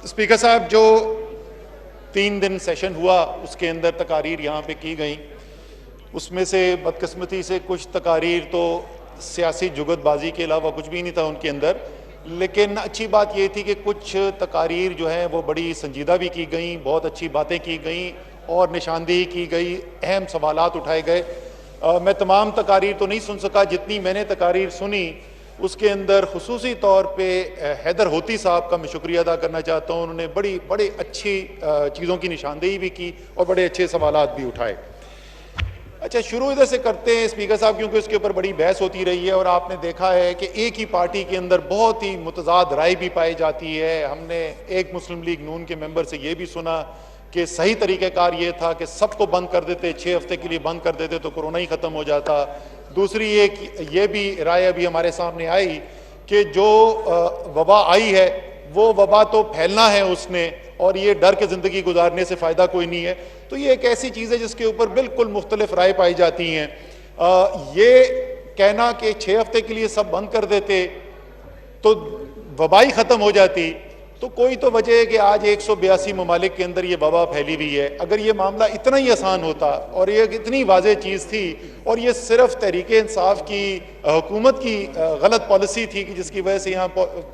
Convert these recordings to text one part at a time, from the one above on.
Speaker साहब, जो 3 दिन सेशन हुआ उसके अंदर तकारीर यहाँ पे की गई, उसमें से बदकिस्मती से कुछ तकारीर तो सियासी जुगतबाजी के अलावा कुछ भी नहीं था उनके अंदर। लेकिन अच्छी बात ये थी कि कुछ तकारीर जो हैं वो बड़ी संजीदा भी की गई, बहुत अच्छी बातें की गई और निशानदेही की गई, अहम सवालात उठाए गए। मैं तमाम तकारीर तो नहीं सुन सका, जितनी मैंने तकारीर सुनी उसके अंदर खुसूसी तौर पे हैदर होती साहब का मैं शुक्रिया अदा करना चाहता हूँ। उन्होंने बड़ी अच्छी चीज़ों की निशानदेही भी की और बड़े अच्छे सवालात भी उठाए। अच्छा, शुरू इधर से करते हैं स्पीकर साहब, क्योंकि उसके ऊपर बड़ी बहस होती रही है और आपने देखा है कि एक ही पार्टी के अंदर बहुत ही मुतजाद राय भी पाई जाती है। हमने एक मुस्लिम लीग नून के मेंबर से ये भी सुना कि सही तरीक़ाकार ये था कि सबको बंद कर देते, 6 हफ्ते के लिए बंद कर देते तो कोरोना ही ख़त्म हो जाता। दूसरी एक ये भी राय अभी हमारे सामने आई कि जो वबा आई है वो वबा तो फैलना है उसने, और ये डर के ज़िंदगी गुजारने से फ़ायदा कोई नहीं है। तो ये एक ऐसी चीज़ है जिसके ऊपर बिल्कुल मुख्तलिफ राय पाई जाती हैं। ये कहना कि 6 हफ्ते के लिए सब बंद कर देते तो वबाई ख़त्म हो जाती, तो कोई तो वजह है कि आज 182 ममालिक के अंदर ये वबा फैली हुई है। अगर ये मामला इतना ही आसान होता और ये इतनी वाज़ेह चीज़ थी और ये सिर्फ तहरीके इंसाफ की हुकूमत की गलत पॉलिसी थी कि जिसकी वजह से यहाँ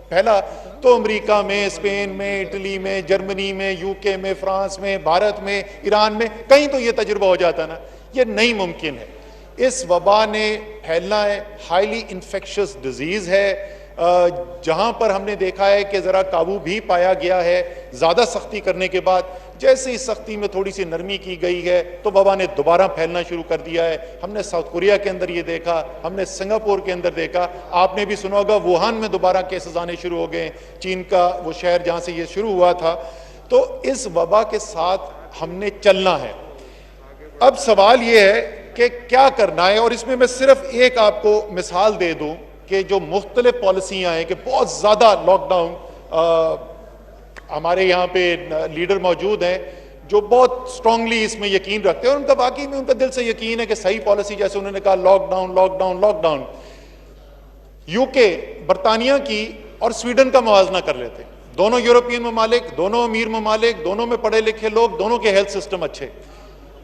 फैला, तो अमेरिका में, स्पेन में, इटली में, जर्मनी में, यूके में, फ्रांस में, भारत में, ईरान में कहीं तो ये तजुर्बा हो जाता ना। ये नहीं मुमकिन है। इस वबा ने फैलना है, हाईली इन्फेक्शस डिजीज़ है, जहां पर हमने देखा है कि ज़रा काबू भी पाया गया है ज़्यादा सख्ती करने के बाद। जैसे इस सख्ती में थोड़ी सी नरमी की गई है तो वबा ने दोबारा फैलना शुरू कर दिया है। हमने साउथ कोरिया के अंदर ये देखा, हमने सिंगापुर के अंदर देखा, आपने भी सुना होगा वुहान में दोबारा केसेस आने शुरू हो गए, चीन का वो शहर जहाँ से ये शुरू हुआ था। तो इस वबा के साथ हमने चलना है। अब सवाल ये है कि क्या करना है, और इसमें मैं सिर्फ एक आपको मिसाल दे दूँ कि जो मुख्तलिफ पॉलिसियाँ हैं कि बहुत ज़्यादा लॉकडाउन, हमारे यहाँ पे लीडर मौजूद हैं जो बहुत स्ट्रांगली इसमें यकीन रखते हैं और उनका वाकई में उनका दिल से यकीन है कि सही पॉलिसी, जैसे उन्होंने कहा लॉकडाउन लॉकडाउन लॉकडाउन। यूके, बरतानिया की और स्वीडन का मुवाजना कर लेते, दोनों यूरोपियन ममालिक, दोनों अमीर ममालिक, दोनों में पढ़े लिखे लोग, दोनों के हेल्थ सिस्टम अच्छे।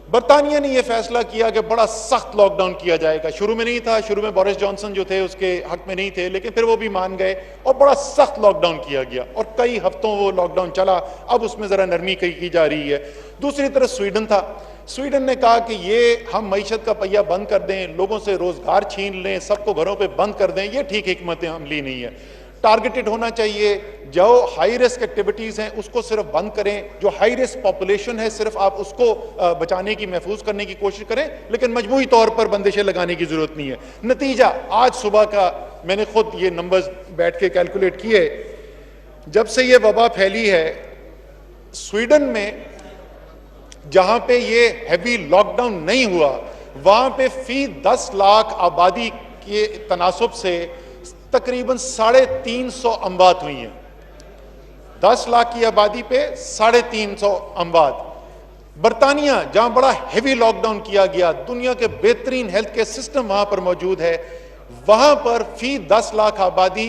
बरतानिया ने यह फैसला किया कि बड़ा सख्त लॉकडाउन किया जाएगा। शुरू में नहीं था, शुरू में बोरिस जॉनसन जो थे उसके हक में नहीं थे, लेकिन फिर वो भी मान गए और बड़ा सख्त लॉकडाउन किया गया और कई हफ्तों वो लॉकडाउन चला। अब उसमें ज़रा नरमी की जा रही है। दूसरी तरफ स्वीडन था, स्वीडन ने कहा कि ये हम मईशत का पहिया बंद कर दें, लोगों से रोज़गार छीन लें, सबको घरों पर बंद कर दें, ये ठीक हिकमत अमली नहीं है। टारगेटेड होना चाहिए, जो हाई रिस्क एक्टिविटीज़ हैं उसको सिर्फ बंद करें, जो हाई रिस्क पॉपुलेशन है सिर्फ आप उसको बचाने की, महफूज करने की कोशिश करें, लेकिन मजमूई तौर पर बंदिशें लगाने की ज़रूरत नहीं है। नतीजा आज सुबह का मैंने खुद ये नंबर्स बैठ के कैलकुलेट किए, जब से ये वबा फैली है स्वीडन में, जहां पे ये हैवी लॉकडाउन नहीं हुआ, वहां पे फी 10 लाख आबादी के तनासुब से तकरीबन 350 अमवात हुई हैं। 10 लाख की आबादी पे 350 अमवात। बरतानिया, जहां बड़ा हेवी लॉकडाउन किया गया, दुनिया के बेहतरीन हेल्थ केयर सिस्टम वहां पर मौजूद है, वहां पर फी 10 लाख आबादी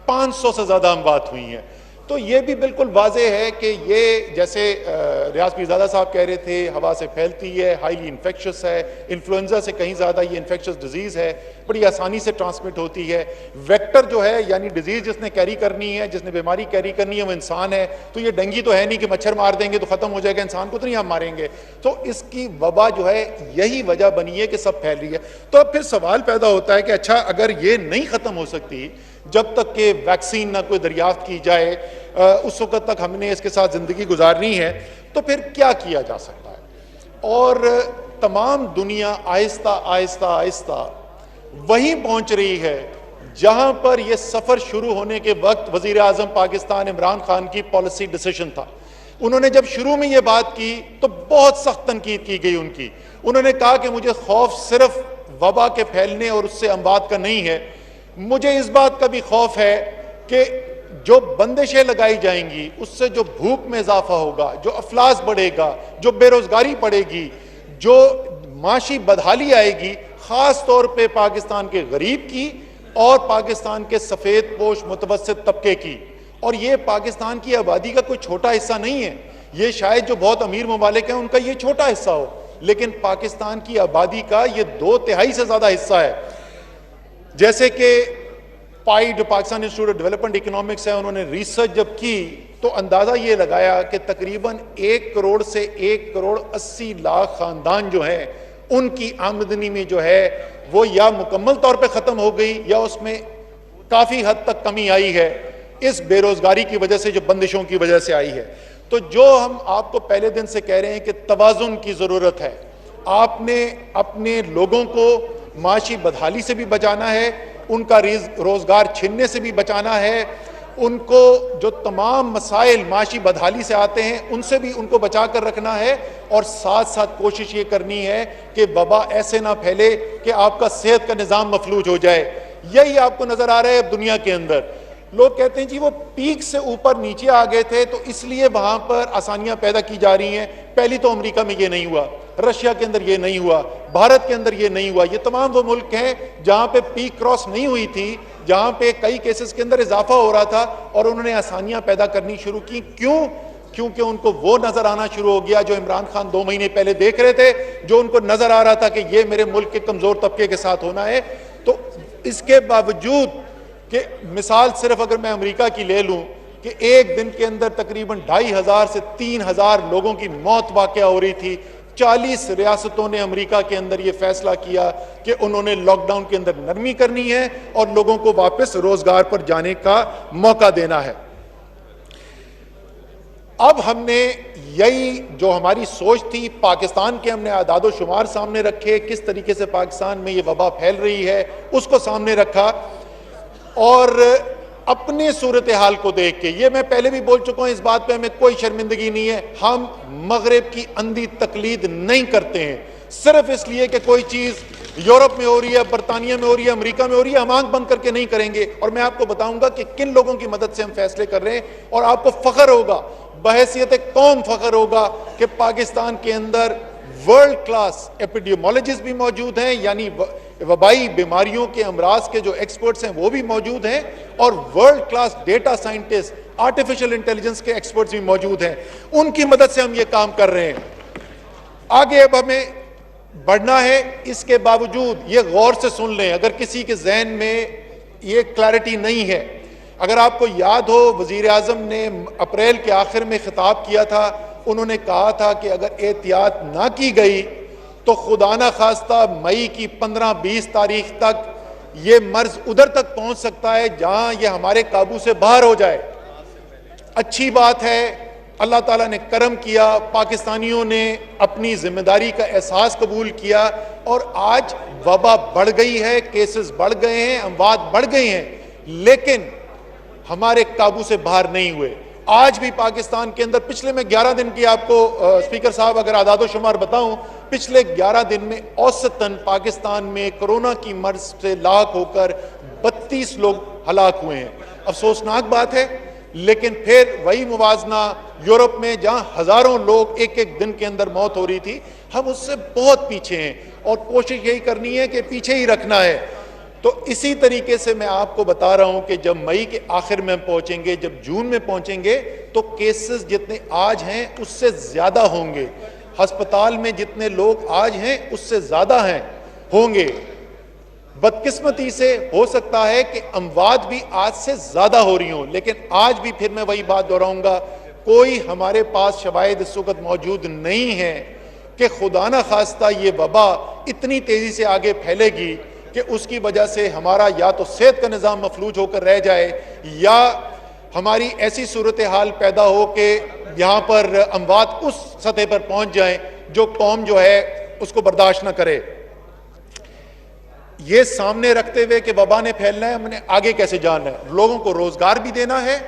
500 से ज्यादा अमवात हुई हैं। तो ये भी बिल्कुल वाज़ेह है कि ये जैसे रियाज पीरज़ादा साहब कह रहे थे, हवा से फैलती है, हाईली इन्फेक्शस है, इन्फ्लुएंजा से कहीं ज़्यादा ये इन्फेक्शस डिजीज़ है, बड़ी आसानी से ट्रांसमिट होती है। वेक्टर जो है यानी डिजीज़ जिसने कैरी करनी है, जिसने बीमारी कैरी करनी है वो इंसान है। तो ये डेंगू तो है नहीं कि मच्छर मार देंगे तो ख़त्म हो जाएगा, इंसान को तो नहीं हम मारेंगे। तो इसकी वबा जो है यही वजह बनी है कि सब फैल रही है। तो अब फिर सवाल पैदा होता है कि अच्छा, अगर ये नहीं ख़त्म हो सकती जब तक कि वैक्सीन ना कोई दरियाफ्त की जाए, उस वक्त तक हमने इसके साथ ज़िंदगी गुजारनी है, तो फिर क्या किया जा सकता है। और तमाम दुनिया आहिस्ता आहिस्ता आहिस्ता वहीं पहुंच रही है जहां पर यह सफ़र शुरू होने के वक्त वज़ीर आज़म पाकिस्तान इमरान खान की पॉलिसी डिसीजन था। उन्होंने जब शुरू में यह बात की तो बहुत सख्त तनकीद की गई उनकी। उन्होंने कहा कि मुझे खौफ सिर्फ वबा के फैलने और उससे अमवात का नहीं है, मुझे इस बात का भी खौफ है कि जो बंदिशें लगाई जाएंगी उससे जो भूख में इजाफा होगा, जो अफलास बढ़ेगा, जो बेरोजगारी बढ़ेगी, जो माशी बदहाली आएगी, खास तौर पे पाकिस्तान के गरीब की और पाकिस्तान के सफेद पोश मुतवस्सित तबके की, और ये पाकिस्तान की आबादी का कोई छोटा हिस्सा नहीं है। ये शायद जो बहुत अमीर ममालिक हैं उनका ये छोटा हिस्सा हो, लेकिन पाकिस्तान की आबादी का ये 2/3 से ज्यादा हिस्सा है। जैसे कि पाई जो Pakistan institute of development economics है, उन्होंने रिसर्च जब की तो अंदाजा ये लगाया कि तकरीबन 1 करोड़ से 1 करोड़ 80 लाख खानदान जो है उनकी आमदनी में जो है वो या मुकम्मल तौर पे खत्म हो गई या उसमें काफी हद तक कमी आई है, इस बेरोजगारी की वजह से, जो बंदिशों की वजह से आई है। तो जो हम आपको पहले दिन से कह रहे हैं कि तवाज़ुन की जरूरत है, आपने अपने लोगों को माशी बदहाली से भी बचाना है, उनका रोजगार छीनने से भी बचाना है, उनको जो तमाम मसाइल माशी बदहाली से आते हैं उनसे भी उनको बचा कर रखना है, और साथ साथ कोशिश ये करनी है कि वबा ऐसे ना फैले कि आपका सेहत का निज़ाम मफलूज हो जाए। यही आपको नजर आ रहा है अब दुनिया के अंदर। लोग कहते हैं जी वो पीक से ऊपर नीचे आ गए थे तो इसलिए वहां पर आसानियां पैदा की जा रही हैं। पहली तो अमेरिका में ये नहीं हुआ, रशिया के अंदर ये नहीं हुआ, भारत के अंदर ये नहीं हुआ। ये तमाम वो मुल्क हैं जहां पे पीक क्रॉस नहीं हुई थी, जहां पे कई केसेस के अंदर इजाफा हो रहा था और उन्होंने आसानियां पैदा करनी शुरू की। क्यों? क्योंकि उनको वो नजर आना शुरू हो गया जो इमरान खान 2 महीने पहले देख रहे थे, जो उनको नजर आ रहा था कि ये मेरे मुल्क के कमजोर तबके के साथ होना है। तो इसके बावजूद कि मिसाल सिर्फ अगर मैं अमेरिका की ले लूं कि एक दिन के अंदर तकरीबन 2500 से 3000 लोगों की मौत वाक़या हो रही थी, 40 रियासतों ने अमेरिका के अंदर यह फैसला किया कि उन्होंने लॉकडाउन के अंदर नरमी करनी है और लोगों को वापस रोजगार पर जाने का मौका देना है। अब हमने यही जो हमारी सोच थी, पाकिस्तान के हमने आदादो शुमार सामने रखे, किस तरीके से पाकिस्तान में ये वबा फैल रही है उसको सामने रखा, और अपने सूरत हाल को देख के, ये मैं पहले भी बोल चुका हूं, इस बात पे हमें कोई शर्मिंदगी नहीं है, हम मगरिब की अंधी तकलीद नहीं करते हैं सिर्फ इसलिए कि कोई चीज यूरोप में हो रही है, बरतानिया में हो रही है, अमेरिका में हो रही है, हम आंख बंद करके नहीं करेंगे। और मैं आपको बताऊंगा कि किन लोगों की मदद से हम फैसले कर रहे हैं, और आपको फख्र होगा, बहैसियत एक कौम फख्र होगा कि पाकिस्तान के अंदर वर्ल्ड क्लास एपिडेमियोलॉजिस्ट भी मौजूद हैं, यानी वबाई बीमारियों के अमराज के जो एक्सपर्ट्स हैं वो भी मौजूद हैं, और world class data scientist, artificial intelligence के एक्सपर्ट्स भी मौजूद हैं। उनकी मदद से हम ये काम कर रहे हैं। आगे अब हमें बढ़ना है। इसके बावजूद ये गौर से सुन लें, अगर किसी के जहन में ये क्लैरिटी नहीं है, अगर आपको याद हो वजीर आजम ने अप्रैल के आखिर में खिताब किया था, उन्होंने कहा था कि अगर एहतियात ना की गई तो खुदा ना खास्ता मई की 15-20 तारीख तक ये मर्ज उधर तक पहुंच सकता है जहां ये हमारे काबू से बाहर हो जाए। अच्छी बात है, अल्लाह ताला ने करम किया, पाकिस्तानियों ने अपनी जिम्मेदारी का एहसास कबूल किया और आज वबा बढ़ गई है, केसेस बढ़ गए हैं, अमवात बढ़ गए हैं, लेकिन हमारे काबू से बाहर नहीं हुए। आज भी पाकिस्तान के अंदर पिछले में 11 दिन की आपको स्पीकर साहब अगर आदादो शुमार बताऊं, पिछले 11 दिन में औसतन पाकिस्तान में कोरोना की मर्ज से लाक होकर 32 लोग हलाक हुए हैं। अफसोसनाक बात है, लेकिन फिर वही मुवाजना यूरोप में जहां हजारों लोग एक एक दिन के अंदर मौत हो रही थी, हम उससे बहुत पीछे हैं और कोशिश यही करनी है कि पीछे ही रखना है। तो इसी तरीके से मैं आपको बता रहा हूं कि जब मई के आखिर में हम पहुंचेंगे, जब जून में पहुंचेंगे, तो केसेस जितने आज हैं उससे ज्यादा होंगे, अस्पताल में जितने लोग आज हैं उससे ज्यादा हैं होंगे। बदकिस्मती से हो सकता है कि अमवात भी आज से ज्यादा हो रही हों, लेकिन आज भी फिर मैं वही बात दोहराऊंगा, कोई हमारे पास शवाहिद इस वक्त मौजूद नहीं है कि खुदा न खास्ता ये वबा इतनी तेजी से आगे फैलेगी कि उसकी वजह से हमारा या तो सेहत का निज़ाम मफलूज होकर रह जाए या हमारी ऐसी सूरत हाल पैदा हो कि यहाँ पर अमवात उस सतह पर पहुंच जाएं जो कौम जो है उसको बर्दाश्त न करे। ये सामने रखते हुए कि वबा ने फैलना है, हमने आगे कैसे जाना है, लोगों को रोजगार भी देना है,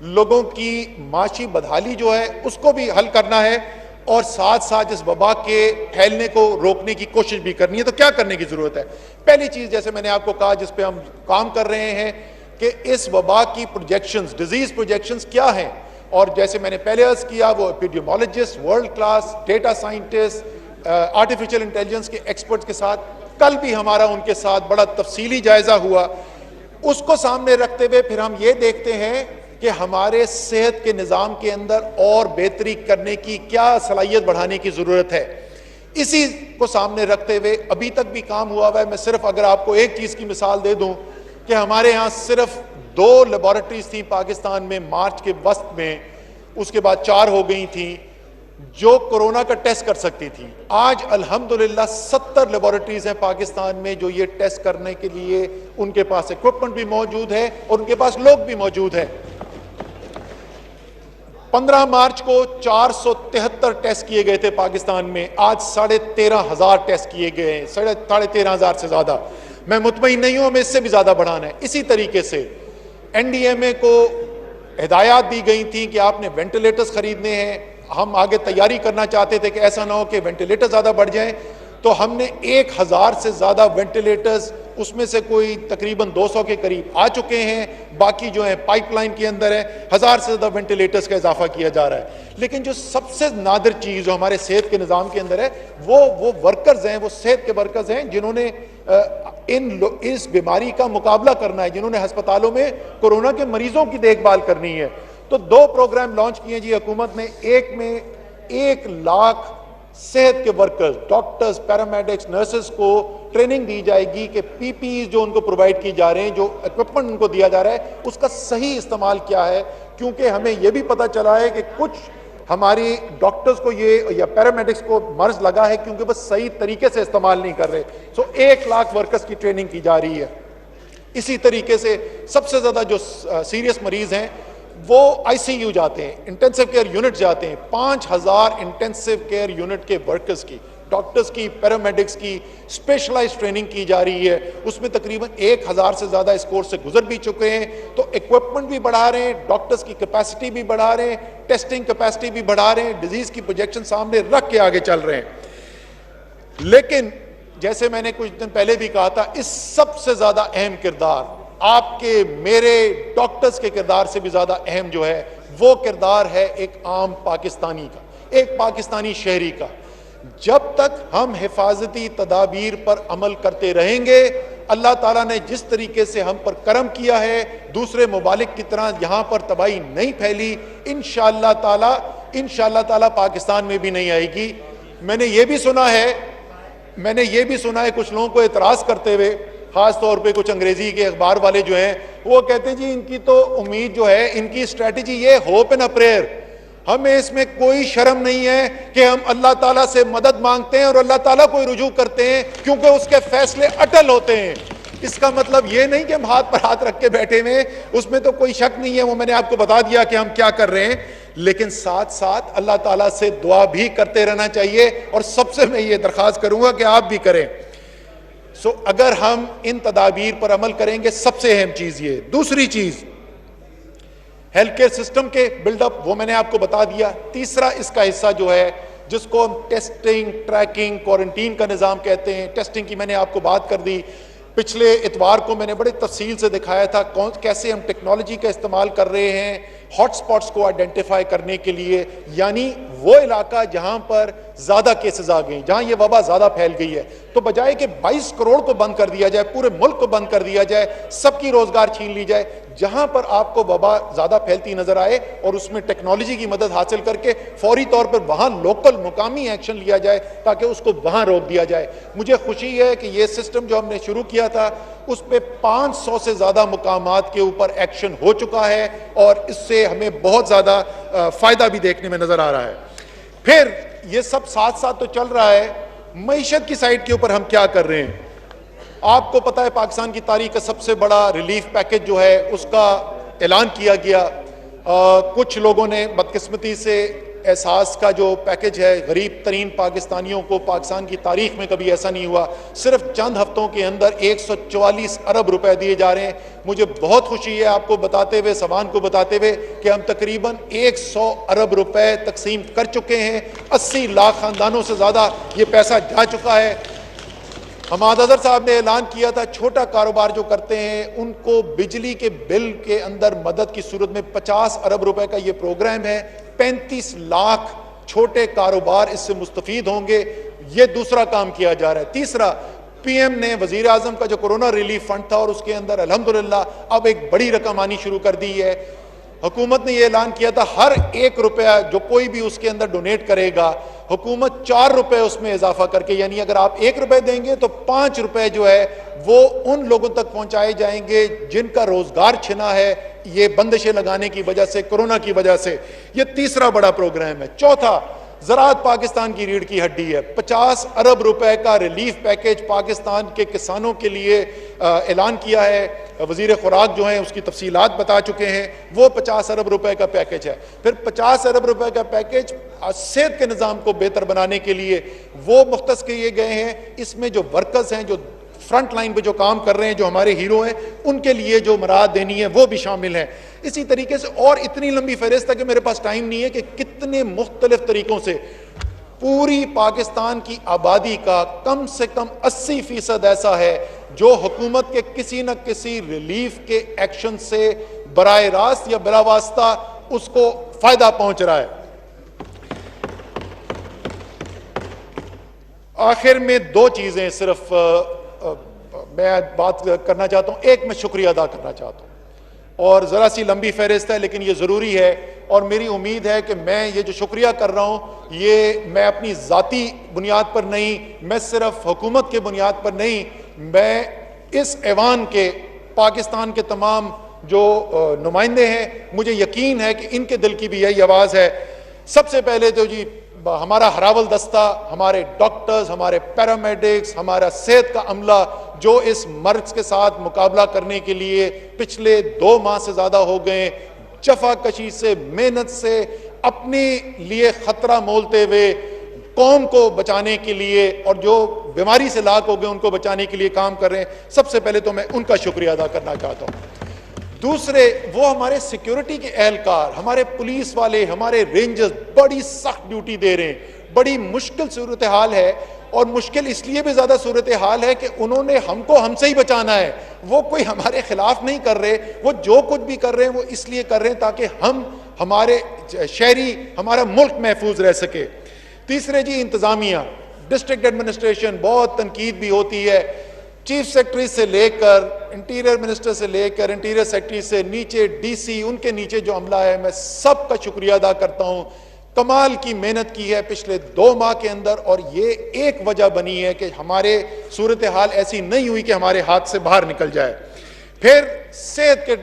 लोगों की माशी बदहाली जो है उसको भी हल करना है, और साथ साथ इस वबा के फैलने को रोकने की कोशिश भी करनी है। तो क्या करने की जरूरत है? पहली चीज, जैसे मैंने आपको कहा, जिस पे हम काम कर रहे हैं कि इस वबा की प्रोजेक्शंस, डिजीज प्रोजेक्शंस क्या हैं, और जैसे मैंने पहले अर्ज किया, वो epidemiologist, world class data scientist, artificial intelligence के एक्सपर्ट्स के साथ कल भी हमारा उनके साथ बड़ा तफसीली जायजा हुआ। उसको सामने रखते हुए फिर हम ये देखते हैं कि हमारे सेहत के निज़ाम के अंदर और बेहतरी करने की क्या सलाहियत बढ़ाने की ज़रूरत है। इसी को सामने रखते हुए अभी तक भी काम हुआ हुआ है। मैं सिर्फ अगर आपको एक चीज़ की मिसाल दे दूं कि हमारे यहाँ सिर्फ 2 लेबॉरेटरीज थी पाकिस्तान में मार्च के वस्त में, उसके बाद 4 हो गई थी जो कोरोना का टेस्ट कर सकती थी। आज अल्हम्दुलिल्लाह 70 लेबॉरेटरीज हैं पाकिस्तान में जो ये टेस्ट करने के लिए उनके पास इक्विपमेंट भी मौजूद है और उनके पास लोग भी मौजूद हैं। 15 मार्च को 473 टेस्ट किए गए थे पाकिस्तान में, आज 13,500 टेस्ट किए गए हैं, 13,500 से ज्यादा। मैं मुतमईन नहीं हूं, हमें इससे भी ज्यादा बढ़ाना है। इसी तरीके से एनडीएमए को हिदायत दी गई थी कि आपने वेंटिलेटर्स खरीदने हैं। हम आगे तैयारी करना चाहते थे कि ऐसा ना हो कि वेंटिलेटर ज्यादा बढ़ जाएं, तो हमने 1000 से ज्यादा वेंटिलेटर्स, उसमें से कोई तकरीबन 200 के करीब आ चुके हैं, बाकी जो है पाइपलाइन के अंदर है। 1000 से ज्यादा वेंटिलेटर्स का इजाफा किया जा रहा है। लेकिन जो सबसे नादिर चीज जो हमारे सेहत के निज़ाम के अंदर है वो वर्कर्स हैं, वो सेहत के वर्कर्स हैं जिन्होंने इस बीमारी का मुकाबला करना है, जिन्होंने अस्पतालों में कोरोना के मरीजों की देखभाल करनी है। तो 2 प्रोग्राम लॉन्च किए जी हुकूमत ने। एक में 1 लाख सेहत के वर्कर्स, डॉक्टर्स, पैरामेडिक्स, नर्सेस को ट्रेनिंग दी जाएगी कि पीपीई जो उनको प्रोवाइड की जा रहे हैं, जो इक्विपमेंट उनको दिया जा रहा है, उसका सही इस्तेमाल क्या है। क्योंकि हमें यह भी पता चला है कि कुछ हमारी डॉक्टर्स को ये या पैरामेडिक्स को मर्ज लगा है क्योंकि बस सही तरीके से इस्तेमाल नहीं कर रहे। सो 1 लाख वर्कर्स की ट्रेनिंग की जा रही है। इसी तरीके से सबसे ज्यादा जो सीरियस मरीज हैं वो आईसीयू जाते हैं, इंटेंसिव केयर यूनिट जाते हैं। 5000 इंटेंसिव केयर यूनिट के वर्कर्स की, डॉक्टर्स की, पैरामेडिक्स की स्पेशलाइज्ड ट्रेनिंग की जा रही है। उसमें तकरीबन 1000 से ज्यादा इस कोर्स से गुजर भी चुके हैं। तो इक्विपमेंट भी बढ़ा रहे हैं, डॉक्टर्स की कैपेसिटी भी बढ़ा रहे हैं, टेस्टिंग कैपेसिटी भी बढ़ा रहे हैं, डिजीज की प्रोजेक्शन सामने रख के आगे चल रहे हैं। लेकिन जैसे मैंने कुछ दिन पहले भी कहा था, इस सबसे ज्यादा अहम किरदार आपके, मेरे, डॉक्टर्स के किरदार से भी ज्यादा अहम जो है वो किरदार है एक आम पाकिस्तानी का, एक पाकिस्तानी शहरी का। जब तक हम हिफाजती तदाबीर पर अमल करते रहेंगे, अल्लाह ताला ने जिस तरीके से हम पर करम किया है, दूसरे ममालिक की तरह यहां पर तबाही नहीं फैली, इंशाअल्लाह ताला पाकिस्तान में भी नहीं आएगी। मैंने ये भी सुना है कुछ लोगों को एतराज करते हुए, खास तौर पे कुछ अंग्रेजी के अखबार वाले जो हैं, वो कहते हैं जी इनकी तो उम्मीद जो है, इनकी स्ट्रेटजी ये होप एंड अ प्रेयर। हमें इसमें कोई शर्म नहीं है कि हम अल्लाह ताला से मदद मांगते हैं और अल्लाह ताला को रुजू करते हैं, क्योंकि उसके फैसले अटल होते हैं। इसका मतलब ये नहीं कि हम हाथ पर हाथ रख के बैठे हुए, उसमें तो कोई शक नहीं है, वो मैंने आपको बता दिया कि हम क्या कर रहे हैं। लेकिन साथ साथ अल्लाह ताला से दुआ भी करते रहना चाहिए, और सबसे मैं ये दरख्वास्त करूंगा कि आप भी करें। अगर हम इन तदाबीर पर अमल करेंगे, सबसे अहम चीज ये। दूसरी चीज हेल्थ केयर सिस्टम के बिल्डअप, वो मैंने आपको बता दिया। तीसरा इसका हिस्सा जो है, जिसको हम टेस्टिंग, ट्रैकिंग, क्वारंटीन का निज़ाम कहते हैं। टेस्टिंग की मैंने आपको बात कर दी। पिछले इतवार को मैंने बड़े तफसील से दिखाया था कैसे हम टेक्नोलॉजी का इस्तेमाल कर रहे हैं हॉटस्पॉट्स को आइडेंटिफाई करने के लिए, यानी वो इलाका जहां पर ज्यादा केसेस आ गए, जहां ये वबा ज्यादा फैल गई है, तो बजाय कि 22 करोड़ को बंद कर दिया जाए, पूरे मुल्क को बंद कर दिया जाए, सबकी रोजगार छीन ली जाए, जहां पर आपको वबा ज्यादा फैलती नजर आए और उसमें टेक्नोलॉजी की मदद हासिल करके फौरी तौर पर वहां लोकल मुकामी एक्शन लिया जाए ताकि उसको वहां रोक दिया जाए। मुझे खुशी है कि यह सिस्टम जो हमने शुरू किया था उस पे 500 से ज्यादा मुकामात के ऊपर एक्शन हो चुका है और इससे हमें बहुत ज्यादा फायदा भी देखने में नजर आ रहा है। फिर ये सब साथ साथ तो चल रहा है, मईशत की साइड के ऊपर हम क्या कर रहे हैं। आपको पता है पाकिस्तान की तारीख का सबसे बड़ा रिलीफ पैकेज जो है उसका ऐलान किया गया। कुछ लोगों ने बदकिस्मती से एहसास का जो पैकेज है, गरीब तरीन पाकिस्तानियों को, पाकिस्तान की तारीख में कभी ऐसा नहीं हुआ, सिर्फ चंद हफ्तों के अंदर 144 अरब रुपए दिए जा रहे हैं। मुझे बहुत खुशी है आपको बताते हुए, सवान को बताते हुए कि हम तकरीबन 100 अरब रुपए तकसीम कर चुके हैं। 80 लाख खानदानों से ज्यादा ये पैसा जा चुका है। हमाद अजहर साहब ने ऐलान किया था छोटा कारोबार जो करते हैं उनको बिजली के बिल के अंदर मदद की सूरत में 50 अरब रुपए का ये प्रोग्राम है। 35 लाख छोटे कारोबार इससे मुस्तफीद होंगे। ये दूसरा काम किया जा रहा है। तीसरा, पीएम ने वजीर आजम का जो कोरोना रिलीफ फंड था और उसके अंदर अल्हम्दुलिल्लाह अब एक बड़ी रकम आनी शुरू कर दी है। हुकूमत ने यह ऐलान किया था हर 1 रुपया जो कोई भी उसके अंदर डोनेट करेगा, हुकूमत 4 रुपए उसमें इजाफा करके, यानी अगर आप 1 रुपए देंगे तो 5 रुपए जो है वो उन लोगों तक पहुंचाए जाएंगे जिनका रोजगार छिना है ये बंदिशें लगाने की वजह से, कोरोना की वजह से। ये तीसरा बड़ा प्रोग्राम है। चौथा, ज़राअत पाकिस्तान की रीढ़ की हड्डी है। 50 अरब रुपए का रिलीफ पैकेज पाकिस्तान के किसानों के लिए ऐलान किया है। वजीर खुराक जो है उसकी तफसीलात बता चुके हैं। वो 50 अरब रुपए का पैकेज है। फिर 50 अरब रुपए का पैकेज सेहत के निज़ाम को बेहतर बनाने के लिए वो मुख्तस किए गए हैं। इसमें जो वर्कर्स हैं, जो फ्रंट लाइन पे जो काम कर रहे हैं, जो हमारे हीरो हैं, उनके लिए जो मराद देनी है वो भी शामिल है। इसी तरीके से और इतनी लंबी फहरिस्त है कि मेरे पास टाइम नहीं है कि कितने मुख्तलिफ तरीकों से पूरी पाकिस्तान की आबादी का कम से कम 80% ऐसा है जो हुकूमत के किसी न किसी रिलीफ के एक्शन से बराह रास्त या बिला वास्ता उसको फायदा पहुंच रहा है। आखिर में 2 चीजें सिर्फ मैं बात करना चाहता हूं। एक, मैं शुक्रिया अदा करना चाहता हूं और जरा सी लंबी फहरिस्त है लेकिन ये जरूरी है और मेरी उम्मीद है कि मैं ये जो शुक्रिया कर रहा हूं ये मैं अपनी जाती बुनियाद पर नहीं, मैं सिर्फ हुकूमत के बुनियाद पर नहीं, मैं इस ऐवान के पाकिस्तान के तमाम जो नुमाइंदे हैं, मुझे यकीन है कि इनके दिल की भी यही आवाज़ है। सबसे पहले तो जी हमारा हरावल दस्ता, हमारे डॉक्टर्स, हमारे पैरामेडिक्स, हमारा सेहत का अमला जो इस मर्ज के साथ मुकाबला करने के लिए पिछले 2 माह से ज्यादा हो गए, जफाकशी से, मेहनत से, अपने लिए खतरा मोलते हुए कौम को बचाने के लिए और जो बीमारी से लाक हो गए उनको बचाने के लिए काम कर रहे हैं। सबसे पहले तो मैं उनका शुक्रिया अदा करना चाहता हूं। दूसरे, वो हमारे सिक्योरिटी के एहलकार, हमारे पुलिस वाले, हमारे रेंजर्स बड़ी सख्त ड्यूटी दे रहे हैं। बड़ी मुश्किल सूरत हाल है और मुश्किल इसलिए भी ज्यादा सूरत हाल है कि उन्होंने हमको हमसे ही बचाना है। वो कोई हमारे खिलाफ नहीं कर रहे, वो जो कुछ भी कर रहे हैं वो इसलिए कर रहे हैं ताकि हम, हमारे शहरी, हमारा मुल्क महफूज रह सके। तीसरे जी, इंतजामिया, डिस्ट्रिक्ट एडमिनिस्ट्रेशन, बहुत तनकीद भी होती है, चीफ सेक्रेटरी से लेकर इंटीरियर मिनिस्टर से लेकर इंटीरियर सेक्रेटरी से नीचे डीसी, उनके नीचे जो अमला है, मैं सबका शुक्रिया अदा करता हूं। कमाल की मेहनत की है पिछले 2 माह के अंदर और ये एक वजह बनी है कि हमारे सूरत हाल ऐसी नहीं हुई कि हमारे हाथ से बाहर निकल जाए। फिर सेहत के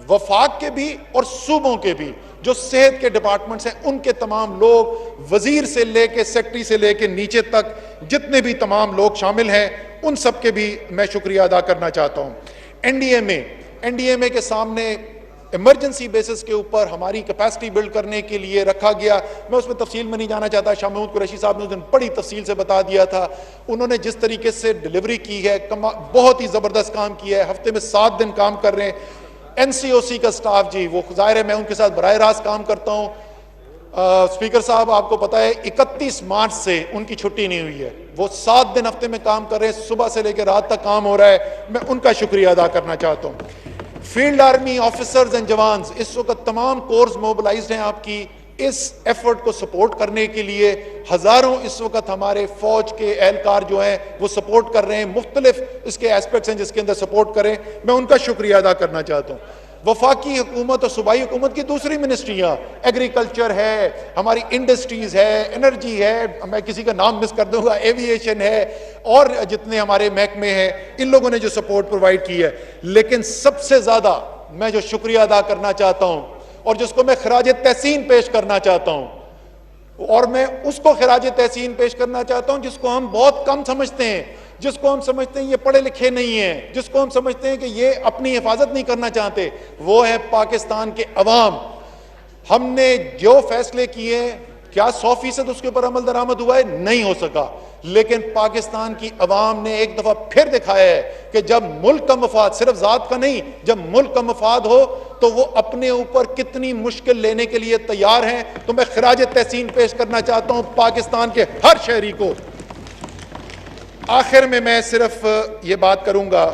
वफाक के भी और सूबों के भी जो सेहत के डिपार्टमेंट्स हैं उनके तमाम लोग, वजीर से लेके सेक्रेटरी से लेके नीचे तक जितने भी तमाम लोग शामिल हैं उन सब के भी मैं शुक्रिया अदा करना चाहता हूं। एनडीएमए के सामने इमरजेंसी बेसिस के ऊपर हमारी कैपेसिटी बिल्ड करने के लिए रखा गया। मैं उसमें तफसील में नहीं जाना चाहता, शाह महमूद कुरैशी साहब ने उस दिन बड़ी तफसील से बता दिया था। उन्होंने जिस तरीके से डिलीवरी की है, बहुत ही जबरदस्त काम किया है। हफ्ते में 7 दिन काम कर रहे हैं। एनसीओसी का स्टाफ जी, वो जाहिर है मैं उनके साथ बराह रास्त काम करता हूं। स्पीकर साहब, आपको पता है 31 मार्च से उनकी छुट्टी नहीं हुई है। वो 7 दिन हफ्ते में काम कर रहे हैं, सुबह से लेकर रात तक काम हो रहा है। मैं उनका शुक्रिया अदा करना चाहता हूं। Field army officers and jawans, इस वक्त तमाम कोर्स मोबिलाइज्ड हैं आपकी इस एफर्ट को सपोर्ट करने के लिए। हजारों इस वक्त हमारे फौज के एहलकार जो हैं वो सपोर्ट कर रहे हैं, मुख्तलिफ इसके एस्पेक्ट्स हैं जिसके अंदर सपोर्ट करें, मैं उनका शुक्रिया अदा करना चाहता हूं। वफाकी हुकूमत और सूबाई हुकूमत की दूसरी मिनिस्ट्रियां, एग्रीकल्चर है, हमारी इंडस्ट्रीज है, एनर्जी है, मैं किसी का नाम मिस कर दूंगा, एविएशन है और जितने हमारे महकमे हैं, इन लोगों ने जो सपोर्ट प्रोवाइड की है। लेकिन सबसे ज्यादा मैं जो शुक्रिया अदा करना चाहता हूं और जिसको मैं खराज तहसीन पेश करना चाहता हूं, और मैं उसको खराज तहसीन पेश करना चाहता हूं जिसको हम बहुत कम समझते हैं, जिसको हम समझते हैं ये पढ़े लिखे नहीं है, जिसको हम समझते हैं कि ये अपनी हिफाजत नहीं करना चाहते, वो है पाकिस्तान के अवाम। हमने जो फैसले किए, क्या 100% उसके ऊपर अमल दरामद हुआ है? नहीं हो सका। लेकिन पाकिस्तान की अवाम ने एक दफा फिर दिखाया है कि जब मुल्क का मफाद, सिर्फ जात का नहीं, जब मुल्क का मफाद हो तो वो अपने ऊपर कितनी मुश्किल लेने के लिए तैयार हैं। तो मैं खराज तहसीन पेश करना चाहता हूं पाकिस्तान के हर शहरी को। आखिर में मैं सिर्फ ये बात करूंगा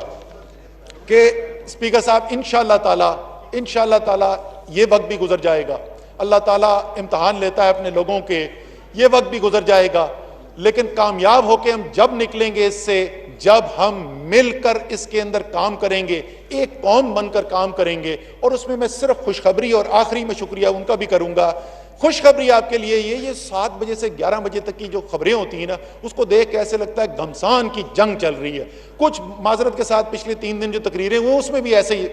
कि स्पीकर साहब, इंशाअल्लाह ताला ये वक्त भी गुजर जाएगा। अल्लाह ताला इम्तिहान लेता है अपने लोगों के, ये वक्त भी गुजर जाएगा। लेकिन कामयाब होके हम जब निकलेंगे इससे, जब हम मिलकर इसके अंदर काम करेंगे, एक कौम बनकर काम करेंगे। और उसमें मैं सिर्फ खुशखबरी, और आखिरी में शुक्रिया उनका भी करूंगा, खुशखबरी आपके लिए ये 7 बजे से 11 बजे तक की जो खबरें होती हैं ना, उसको देख के ऐसे लगता है घमसान की जंग चल रही है। कुछ माजरत के साथ पिछले 3 दिन जो तकरीरें हुई उसमें भी ऐसे ही,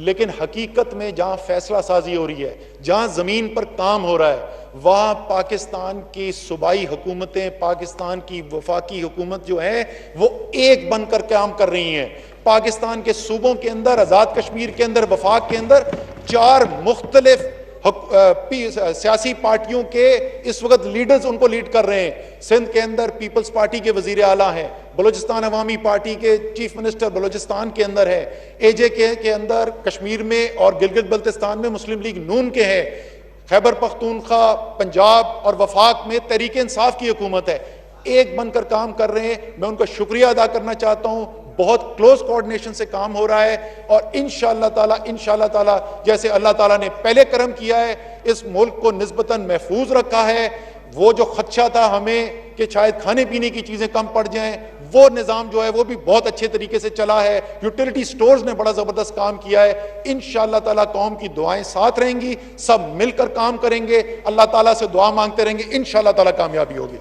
लेकिन हकीकत में जहां फैसला साजी हो रही है, जहां जमीन पर काम हो रहा है, वहां पाकिस्तान की सूबाई हुकूमतें, पाकिस्तान की वफाकी हुकूमत जो है वो एक बनकर काम कर रही हैं। पाकिस्तान के सूबों के अंदर, आजाद कश्मीर के अंदर, वफाक के अंदर 4 मुख्तलिफ सियासी पार्टियों के इस वक्त लीडर्स उनको लीड कर रहे हैं। सिंध के अंदर पीपल्स पार्टी के वजीर आला हैं, बलूचिस्तान अवामी पार्टी के चीफ मिनिस्टर बलूचिस्तान के अंदर है, AJK के अंदर कश्मीर में और गिलगित बल्तिस्तान में मुस्लिम लीग नून के हैं, खैबर पख्तूनख्वा, पंजाब और वफाक में तहरीक इंसाफ की हुकूमत है, एक बनकर काम कर रहे हैं। मैं उनका शुक्रिया अदा करना चाहता हूं। बहुत क्लोज कोऑर्डिनेशन से काम हो रहा है और इंशाअल्लाह ताला जैसे अल्लाह ताला ने पहले करम किया है, इस मुल्क को निस्बतन महफूज रखा है। वो जो खदशा था हमें कि शायद खाने पीने की चीजें कम पड़ जाएं, वो निजाम जो है वो भी बहुत अच्छे तरीके से चला है। यूटिलिटी स्टोर्स ने बड़ा जबरदस्त काम किया है। इंशाअल्लाह ताला कौम की दुआएं साथ रहेंगी, सब मिलकर काम करेंगे, अल्लाह ताला से दुआ मांगते रहेंगे, इंशाअल्लाह ताला कामयाबी होगी।